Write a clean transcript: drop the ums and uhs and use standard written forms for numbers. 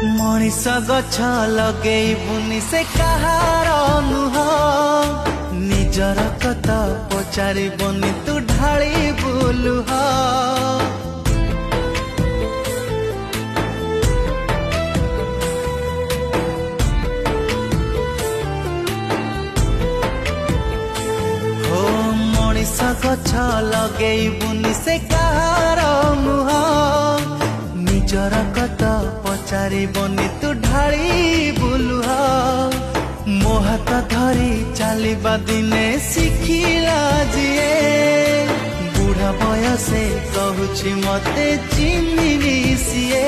मनीष गछ लगेबुनि से कहार नुह निजर कथा पचारिबनि तू ढाली बुलुह। हो मनीष गछ लगेबुनि से कहार नुह निजर कथा पचारिबनि तू ढाली बुलुह। मो हाथ धरी चलवा दिने शिखिला जीए बुढ़ा बयसे कहूछि मते चिन्हिनी सीए।